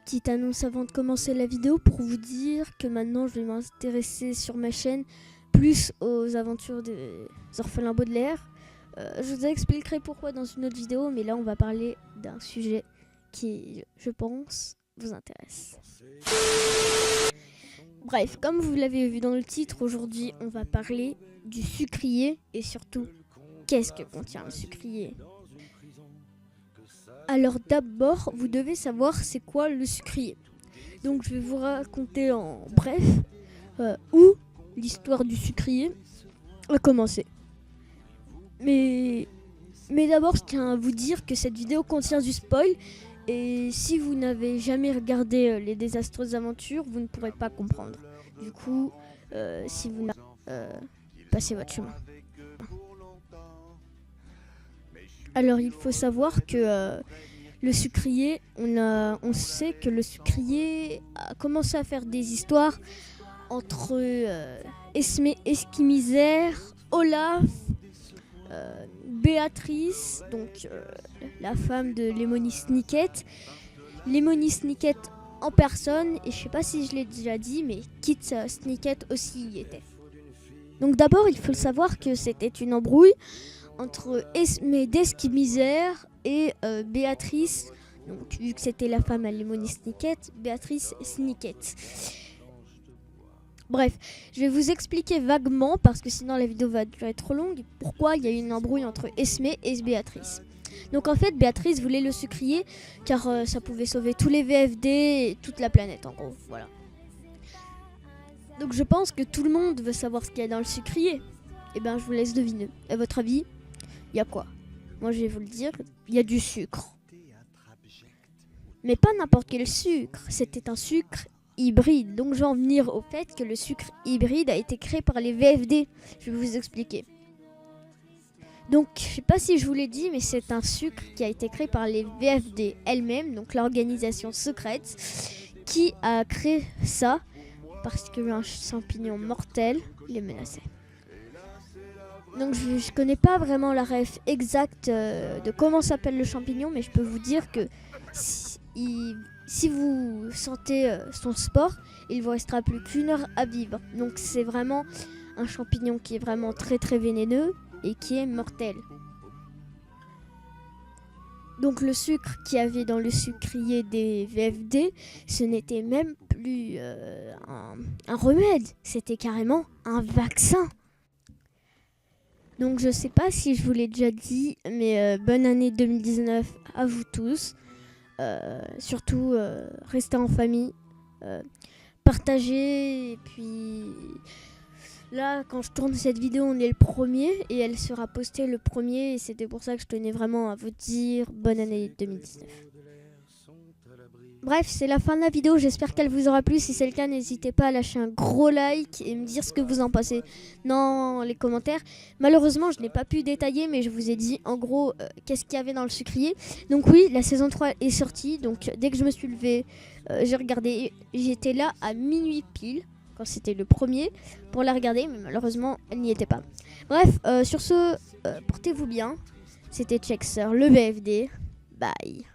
Petite annonce avant de commencer la vidéo pour vous dire que maintenant je vais m'intéresser sur ma chaîne plus aux aventures des orphelins Baudelaire. Je vous expliquerai pourquoi dans une autre vidéo, mais là on va parler d'un sujet qui, je pense, vous intéresse. Bref, comme vous l'avez vu dans le titre, aujourd'hui on va parler du sucrier et surtout, qu'est-ce que contient le sucrier ? Alors d'abord, vous devez savoir c'est quoi le sucrier. Donc je vais vous raconter en bref où l'histoire du sucrier a commencé. Mais d'abord, je tiens à vous dire que cette vidéo contient du spoil. Et si vous n'avez jamais regardé les désastreuses aventures, vous ne pourrez pas comprendre. Du coup, si vous passez votre chemin. Alors il faut savoir que le sucrier, on sait que le sucrier a commencé à faire des histoires entre Esme Esquimisère, Olaf, Béatrice, donc la femme de Lemony Snicket, Lemony Snicket en personne, et je sais pas si je l'ai déjà dit, mais Kit Snicket aussi y était. Donc d'abord, il faut savoir que c'était une embrouille entre Esme d'Esquimisère et Béatrice, donc vu que c'était la femme à Lemony Snicket, Béatrice Snicket. Bref, je vais vous expliquer vaguement, parce que sinon la vidéo va durer trop longue, pourquoi il y a eu une embrouille entre Esme et Béatrice. Donc en fait, Béatrice voulait le sucrier, car ça pouvait sauver tous les VFD et toute la planète en gros, voilà. Donc je pense que tout le monde veut savoir ce qu'il y a dans le sucrier. Et bien je vous laisse deviner. À votre avis, il y a quoi? Moi je vais vous le dire, il y a du sucre. Mais pas n'importe quel sucre, c'était un sucre hybride. Donc je vais en venir au fait que le sucre hybride a été créé par les VFD. Je vais vous expliquer. Donc je sais pas si je vous l'ai dit, mais c'est un sucre qui a été créé par les VFD elles-mêmes, donc l'organisation secrète, qui a créé ça parce qu'un champignon mortel les menaçait. Donc je connais pas vraiment la ref exacte de comment s'appelle le champignon, mais je peux vous dire que si vous sentez son spore, il vous restera plus qu'1 heure à vivre. Donc c'est vraiment un champignon qui est vraiment très très vénéneux et qui est mortel. Donc le sucre qu'il y avait dans le sucrier des VFD, ce n'était même plus un remède, c'était carrément un vaccin. Donc je sais pas si je vous l'ai déjà dit, mais bonne année 2019 à vous tous. Surtout restez en famille, partagez, et puis là quand je tourne cette vidéo on est le 1er et elle sera postée le 1er, et c'était pour ça que je tenais vraiment à vous dire bonne année 2019. Bref, c'est la fin de la vidéo, j'espère qu'elle vous aura plu. Si c'est le cas, n'hésitez pas à lâcher un gros like et me dire ce que vous en pensez dans les commentaires. Malheureusement, je n'ai pas pu détailler, mais je vous ai dit en gros qu'est-ce qu'il y avait dans le sucrier. Donc oui, la saison 3 est sortie, donc dès que je me suis levée, j'ai regardé, j'étais là à minuit pile, quand c'était le 1er, pour la regarder, mais malheureusement, elle n'y était pas. Bref, sur ce, portez-vous bien. C'était Chexer, le VFD. Bye.